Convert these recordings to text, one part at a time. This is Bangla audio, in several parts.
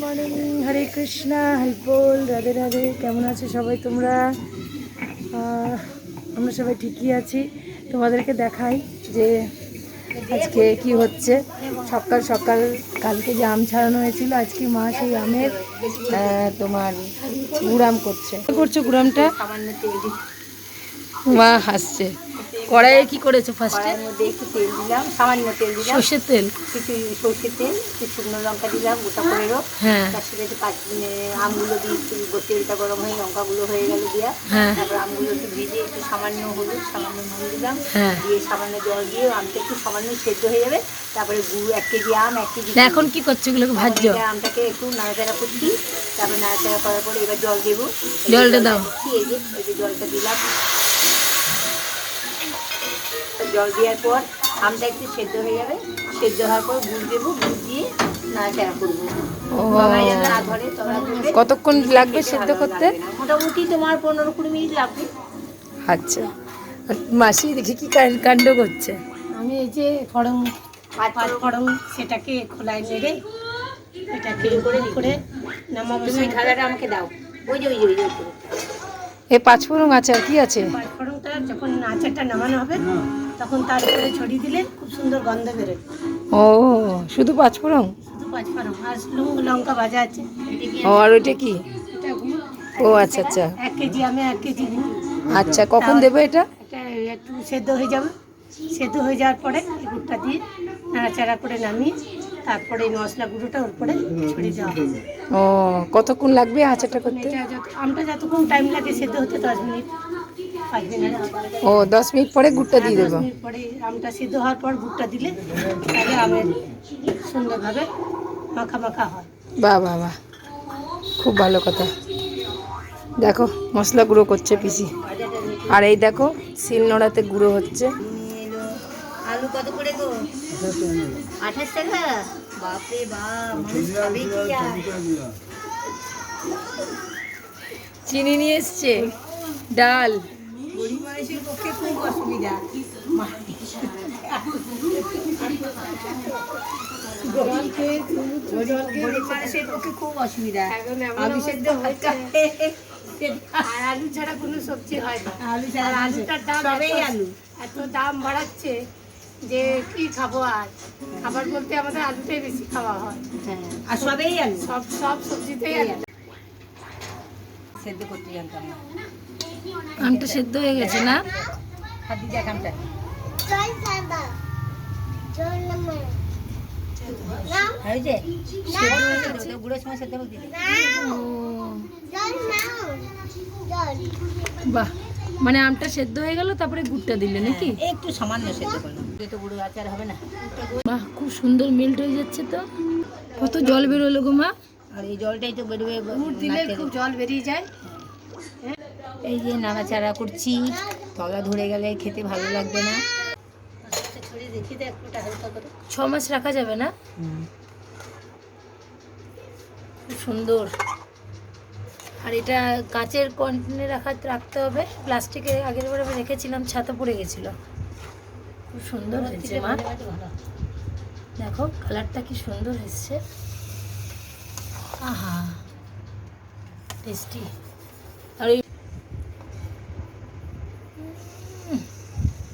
মর্নিং, হরে কৃষ্ণা, হেল্পল, রাধে রাধে। কেমন আছো সবাই তোমরা? আমরা সবাই ঠিকই আছি। তোমাদেরকে দেখাই যে আজকে কি হচ্ছে। সকাল সকাল কালকে যে আম ছাড়ানো হয়েছিল, আজকে মা সেই আমের তোমার গুড়াম করছো গুড়ামটা। মা হাসছে। কড়াইয়ে কি করেছো ফার্স্টে? কড়াইয়ের মধ্যে একটু তেল দিলাম, সামান্য তেল দিলাম, সর্ষের তেল, কিছু সর্ষের তেল, কিছু শুকনো লঙ্কা দিলাম গোটা করেরও। হ্যাঁ, তার সাথে একটু আমগুলো দিয়ে তেলটা গরম হয়ে লঙ্কাগুলো হয়ে গেল দিয়া, হ্যাঁ, তারপর আমগুলো একটু ভেজে একটু সামান্য হলুদ সামান্য নুন দিলাম, হ্যাঁ, দিয়ে সামান্য জল দিয়ে আমটা একটু সামান্য সেদ্ধ হয়ে যাবে। তারপরে গুঁড়ো 1 কেজি আম 1 কেজি। এখন কি করছো? এগুলোকে ভাজছো? আমটাকে একটু নাড়াচাড়া করছি, তারপরে নাড়াচাড়া করার পরে এবার জল দেবো। জলটা দাও। এই যে জলটা দিলাম। জল দেওয়ার পর আমটা একটু সেদ্ধ হয়ে যাবে, সেদ্ধ হওয়ার পর গুড় দেবো, গুড় দিয়ে নাড়াচাড়া করবো। কতক্ষণ লাগবে সেদ্ধ করতে? মোটামুটি তোমার 15-20 মিনিট লাগবে। আচ্ছা, মাসি দেখি কি কাণ্ড করছে। আমি এই যে পাঁচ ফড়ং সেটাকে খোলায় নেড়ে এটাকে করে নামাবো। তুমি ঢালাটা আমাকে দাও। ওই যে এ পাঁচফোড়ন আছে আর কি আছে? পাঁচফোড়নটা যখন আচারটা নামানো হবে তখন তার উপরে ছড়িয়ে দিলে খুব সুন্দর গন্ধ বেরোয়। ও, শুধু পাঁচফোড়ন? শুধু পাঁচফোড়ন আর লঙ্কা ভাজা আছে। ও, আর ওইটা কি? এটা গুড়। ও আচ্ছা আচ্ছা, 1 কেজি আমি 1 কেজি গুড়। আচ্ছা, কখন দেবে এটা? এটা একটু সেদ্ধ হয়ে যাবে, সেদ্ধ হয়ে যাওয়ার পরে এই গুড়টা দিয়ে নাড়াচাড়া করে নামিয়ে তারপরে এই মশলা গুঁড়োটা ওর পরে ছড়িয়ে দেওয়া হবে। ও, কতক্ষণ লাগবে আচারটা করতে? আমটা যতক্ষণ টাইম লাগে সেদ্ধ হতে 10 মিনিট 5 মিনিট। ও, 10 মিনিট পরে গুড়টা দিয়ে 10 দেবো। মিনিট পরে আমটা সেদ্ধ হওয়ার পর গুড়টা দিলে তাহলে আমের সুন্দরভাবে মাখা মাখা হয়। বাহ বাহ বাহ, খুব ভালো কথা। দেখো মশলা গুঁড়ো করছে পিসি, আর এই দেখো শিল নোড়াতে গুঁড়ো হচ্ছে। আলু কত করে গো? 28 টাকা। বাপরে বাপ, মানুষ খাবে কি আর? চিনি নিয়ে এসছে, ডাল। গরিব মানুষের পক্ষে খুব অসুবিধা। গরিব মানুষের পক্ষে খুব অসুবিধা। আলু সেদ্ধ আর আলু ছাড়া কোনো সবজি হয় না। আলু ছাড়া আলুটার দাম সবেই আলু এত দাম বাড়াচ্ছে যে কি খাবো। আর খাবার বলতে আমাদের আলুটাই বেশি খাওয়া হয়। আর সবেই আলু, সব সবজিতেই আলু। সেদ্ধ করতে জানতাম না। আমটা সেদ্ধ হয়ে গেছে না? হাত দিয়ে আমটা বাহ, মানে আমটা সেদ্ধ হয়ে গেল তারপরে গুড়টা দিলে নাকি? একটু সামান্য সেদ্ধ করলাম, তো গুঁড়ো আচার হবে না। বাহ, খুব সুন্দর মেল্ট হয়ে যাচ্ছে তো। কত জল বেরোলো গো মা? আর এই জলটাই তো বেরোবে, গুড় দিলে খুব জল বেরিয়ে যায়। এই যে নাড়াচাড়া করছি, তলা ধরে গেলে খেতে ভালো লাগবে না। 6 মাস রাখা যাবে না? খুব সুন্দর। আর এটা কাঁচের কন্টেনারে রাখতে হবে, প্লাস্টিকে আগের বার আমি রেখেছিলাম, ছাতা পড়ে গেছিল। খুব সুন্দর হয়েছে মা, দেখো কালারটা কি সুন্দর এসছে। আহা, টেস্টি। আর ওই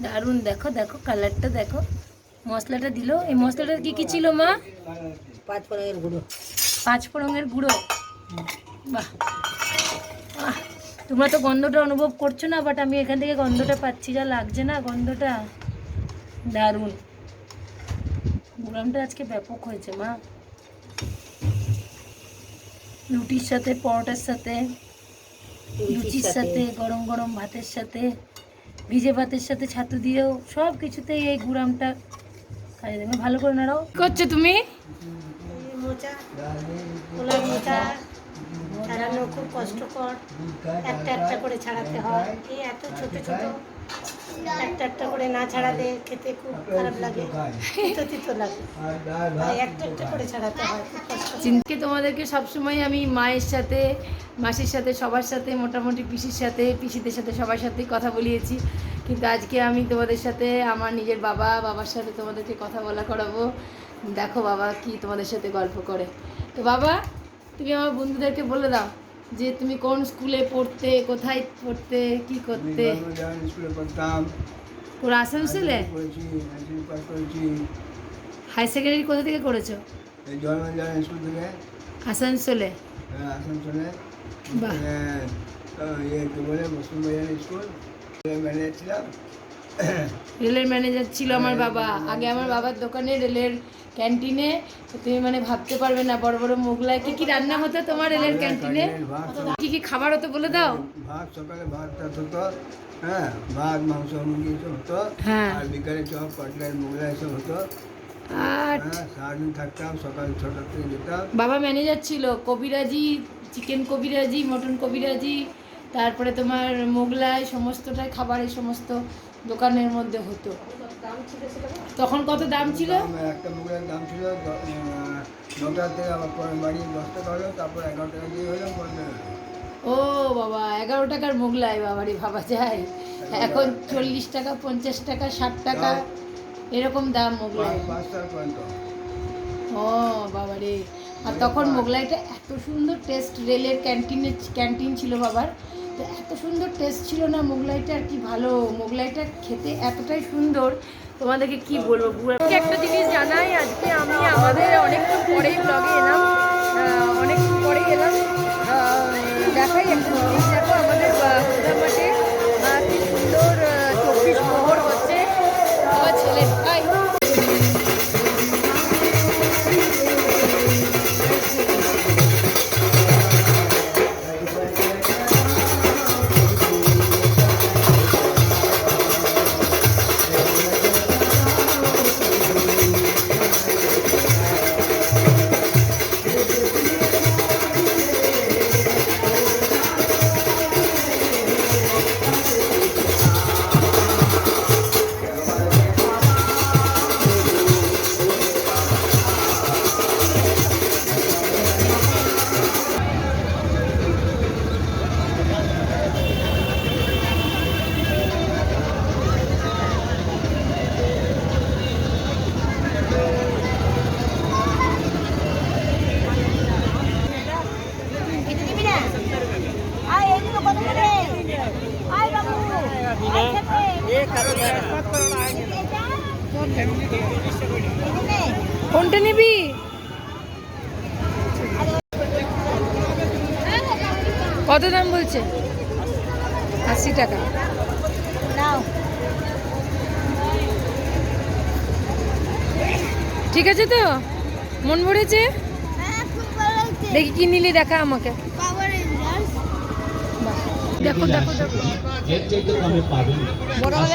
দারুণ, দেখো দেখো কালারটা দেখো। মশলাটা দিল, এই মশলাটা কি কি ছিল মা? 5 ফোড়নের গুঁড়ো। 5 ফোড়নের গুঁড়ো। বাহ, তোমরা তো গন্ধটা অনুভব করছো না, বাট আমি এখান থেকে গন্ধটা পাচ্ছি, যা লাগছে না গন্ধটা, দারুণ। গুড়ামটা আজকে ব্যাপক হয়েছে মা। রুটির সাথে, পরোটার সাথে, লুচির সাথে, গরম গরম ভাতের সাথে, ভিজে ভাতের সাথে ছাতু দিয়েও, সব কিছুতেই এই গুড়ামটা খাই দেবে। ভালো করে নাড়াও। কি করছো তুমি? মোচা, কলার মোচা ছাড়ানো খুব কষ্টকর, একটা একটা করে ছাড়াতে হয়। এই এত ছোট ছোট একটা একটা করে না ছাড়ালে খেতে খুব খারাপ লাগে, তিতো তিতো লাগে, একটা একটা করে ছাড়াতে হয়। চিনকে তোমাদেরকে সবসময় আমি মায়ের সাথে, মাসির সাথে, সবার সাথে, মোটামুটি পিসির সাথে, পিসিদের সাথে, সবার সাথেই কথা বলিয়েছি, কিন্তু আজকে আমি তোমাদের সাথে আমার নিজের বাবার সাথে তোমাদেরকে কথা বলা করাবো। দেখো বাবা কি তোমাদের সাথে গল্প করে। তো বাবা, তুমি আমার বন্ধুদেরকে বলে দাও যে তুমি কোন স্কুলে পড়তে, কোথায় পড়তে, কি করতে। স্কুলে পড়তাম, পুরো আসানসোলে? করেছি, পাস করেছি। হাই সেকেন্ডারি কোথা থেকে করেছো? এই জন্মজান স্কুল থেকে, আসানসোলে? আসানসোলে। বাহ। কি বলে মুসলিম স্কুল ম্যানেজার ছিলাম। রেলের ম্যানেজার ছিল আমার বাবা। আগে আমার বাবার দোকানে রেলের ক্যান্টিনে, তুমি মানে ভাবতে পারবে না, বড় বড় মোগলাই। কি কি রান্না হতো তোমার রেলের ক্যান্টিনে? কি কি খাবার হতো বলে দাও। ভাত, সকালে ভাত হতো, হ্যাঁ, ভাত মাংস মুরগি সব হতো। হ্যাঁ। আর বিকালে চপ কাটলেট মোগলাই সব হতো। আর সারাদিন থাকতাম, সকাল 6টা থেকে যেতাম। বাবা ম্যানেজার ছিল, কবিরাজি, চিকেন কবিরাজি, মটন কবিরাজি, তারপরে তোমার মোগলাই, সমস্তটাই খাবার এই সমস্ত দোকানের মধ্যে হতো। তখন কত দাম ছিল? একটা মোগলাইয়ের দাম ছিল 9টা থেকে, আবার পরে বাড়ি 10 টাকা হলো, তারপর 11 টাকা দিয়ে হলো, 15 হলো। ও বাবা, 11 টাকার মোগলাই, বাবারে ভাবা যায়। এখন 40 টাকা, 50 টাকা, 60 টাকা এরকম দাম মোগলাই। 5 টাকা পর্যন্ত। ও বাবারে। আর তখন মোগলাইটা এত সুন্দর টেস্ট, রেলের ক্যান্টিন ছিল বাবার, তো এত সুন্দর টেস্ট ছিল না মোগলাইটা, আর কি ভালো মোগলাইটা খেতে, এতটাই সুন্দর তোমাদেরকে কি বলবো। একটা জিনিস জানাই, আজকে আমি আমাদের অনেকক্ষণ পরেই ব্লগে এলাম, অনেকক্ষণ পরেই এলাম। দেখাই একটা জিনিস, দেখো আমাদের প্রধানমাটে কি সুন্দর 24 প্রহর হচ্ছে। আমার ছেলে ভাই কোনটা নিবি? কত দাম বলছে? 80 টাকা। ঠিক আছে তো, মন ভরেছে? দেখি কি নিলি, দেখা আমাকে। দেখো দেখো দেখো,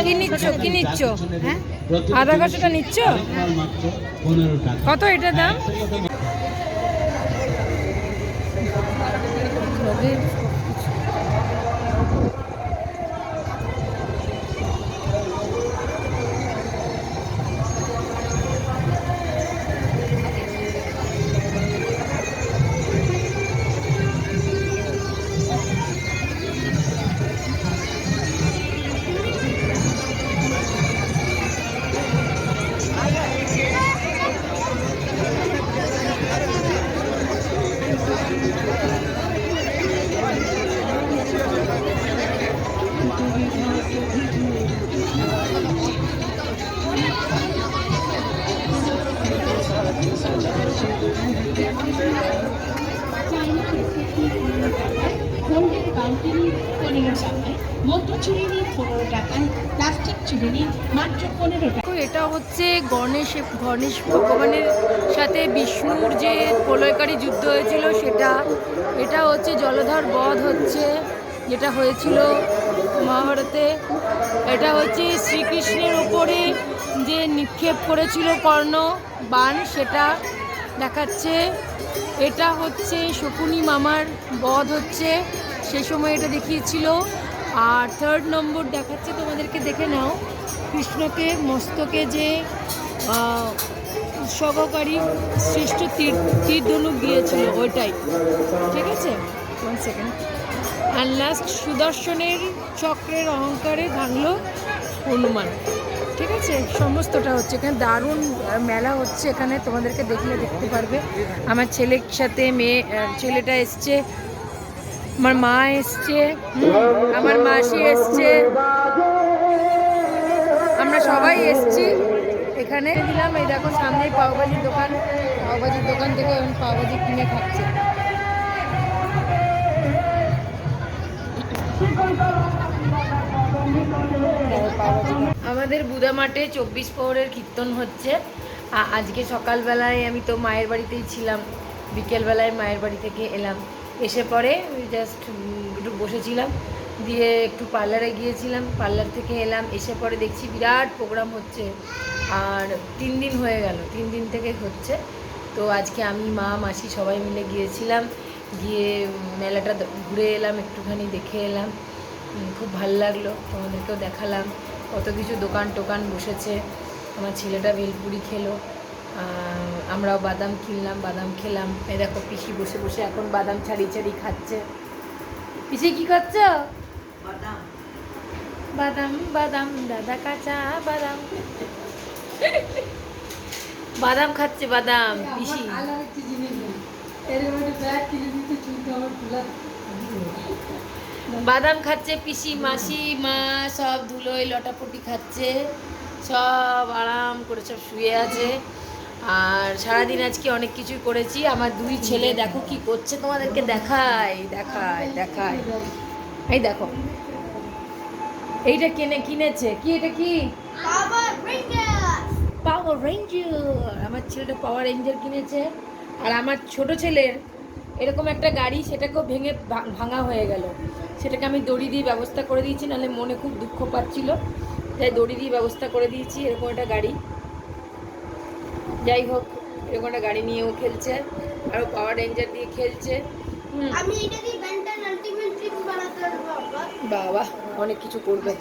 কি নিচ্ছ, কি নিচ্ছ? হ্যাঁ, আধা কতটা নিচ্ছ? কত এটা দাম? এটা হচ্ছে গণেশ ভগবানের সাথে বিষ্ণুর যে প্রলয়কারী যুদ্ধ হয়েছিল সেটা। এটা হচ্ছে জলধর বধ হচ্ছে, যেটা হয়েছিল মহাভারতে। এটা হচ্ছে শ্রীকৃষ্ণের ওপরে যে নিক্ষেপ করেছিল কর্ণ বাণ, সেটা দেখাচ্ছে। এটা হচ্ছে শকুনি মামার বধ হচ্ছে, সে সময় এটা দেখিয়েছিল। আর 3rd নম্বর দেখাচ্ছে তোমাদেরকে, দেখে নাও, কৃষ্ণকে মস্তকে যে উৎসর্গকারী শ্রেষ্ঠ তীর ধনুক দিয়েছিল ওইটাই, ঠিক আছে। 1 সেকেন্ড। আর লাস্ট সুদর্শনের চক্রের অহংকারে ভাঙল হনুমান। ঠিক আছে, সমস্তটা হচ্ছে এখানে দারুণ মেলা হচ্ছে এখানে, তোমাদেরকে দেখলে দেখতে পারবে। আমার ছেলের সাথে ছেলেটা এসছে, আমার মা এসছে, আমার মাসি এসছে, আমরা সবাই এসছি এখানে। দিলাম এই দেখো সামনেই পাওভাজির দোকান, পাওভাজির দোকান থেকে এখন পাওভাজি কিনে খাচ্ছে। আমাদের বুধা মাঠে 24 প্রহরের কীর্তন হচ্ছে। আজকে সকালবেলায় আমি তো মায়ের বাড়িতেই ছিলাম, বিকেলবেলায় মায়ের বাড়ি থেকে এলাম, এসে পরে জাস্ট একটু বসেছিলাম, দিয়ে একটু পার্লারে গিয়েছিলাম, পার্লার থেকে এলাম, এসে পরে দেখছি বিরাট প্রোগ্রাম হচ্ছে। আর 3 দিন হয়ে গেল, 3 দিন থেকে হচ্ছে। তো আজকে আমি মা মাসি সবাই মিলে গিয়েছিলাম, গিয়ে মেলাটা ঘুরে এলাম, একটুখানি দেখে এলাম, খুব ভালো লাগলো, তোমাদেরকেও দেখালাম। কত কিছু দোকান টোকান বসেছে, আমার ছেলেটা ভেলপুরি খেলো, আমরাও বাদাম কিনলাম, বাদাম খেলাম। এই দেখো পিসি বসে বসে এখন বাদাম ছাড়ি ছাড়ি খাচ্ছে। পিসি কি খাচ্ছ? বাদাম বাদাম বাদাম দাদা কাঁচা বাদাম বাদাম খাচ্ছে, বাদাম পিসি। বাদাম খাচ্ছে পিসি, মাসি, মা সব ধুলোয় লটাপটি খাচ্ছে, সব আরাম করে সব শুয়ে আছে। আর সারাদিন আজকে অনেক কিছুই করেছি। আমার 2 ছেলে দেখো কি করছে, তোমাদেরকে দেখায় দেখায় দেখায়। এই দেখো এইটা কিনেছে কি, এটা কি পাওয়ার রেঞ্জার। আমার ছেলেটা পাওয়ার রেঞ্জার কিনেছে। আর আমার ছোট ছেলের এরকম একটা গাড়ি, সেটাকেও ভেঙে ভাঙা হয়ে গেল, সেটাকে আমি দড়ি দিয়ে ব্যবস্থা করে দিয়েছি, নাহলে মনে খুব দুঃখ পাচ্ছিল, তাই দড়ি দিয়ে ব্যবস্থা করে দিয়েছি। এরকম একটা গাড়ি, যাই হোক এরকম একটা গাড়ি নিয়েও খেলছে, আরও পাওয়ার রেঞ্জার দিয়ে খেলছে। বাবা অনেক কিছু করবে।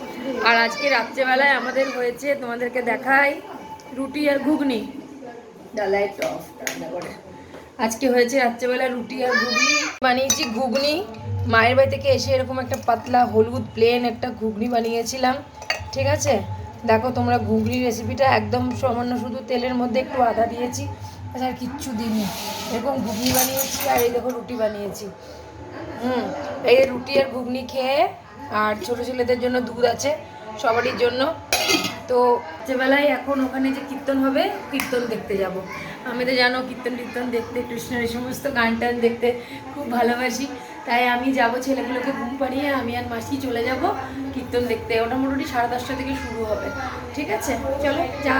আর আজকে রাত্রেবেলায় আমাদের হয়েছে, তোমাদেরকে দেখাই, রুটি আর ঘুগনি, ডালাই টপ রান্না করে। আজকে হয়েছে রাত্রেবেলা রুটি আর ঘুগনি বানিয়েছি। ঘুগনি মায়ের বাড়ি থেকে এসে এরকম একটা পাতলা হলুদ প্লেন একটা ঘুগনি বানিয়েছিলাম, ঠিক আছে। দেখো তোমরা ঘুগনি রেসিপিটা একদম সামান্য শুধু তেলের মধ্যে একটু আদা দিয়েছি, আচ্ছা আর কিচ্ছু দিইনি, এরকম ঘুগনি বানিয়েছি। আর এই দেখো রুটি বানিয়েছি। এই রুটি আর ঘুগনি খেয়ে, আর ছোটো ছেলেদের জন্য দুধ আছে সবারই জন্য। তো রাত্রেবেলায় এখন ওখানে যে কীর্তন হবে, কীর্তন দেখতে যাব। আমি তো জানো কীর্তন টীর্তন দেখতে, কৃষ্ণের এই সমস্ত গান টান দেখতে খুব ভালোবাসি, তাই আমি যাব, ছেলেগুলোকে ঘুম পাড়িয়ে আমি আর মাসি চলে যাব কীর্তন দেখতে। ওটা মোটামুটি 10:30 থেকে শুরু হবে, ঠিক আছে। চলো যা।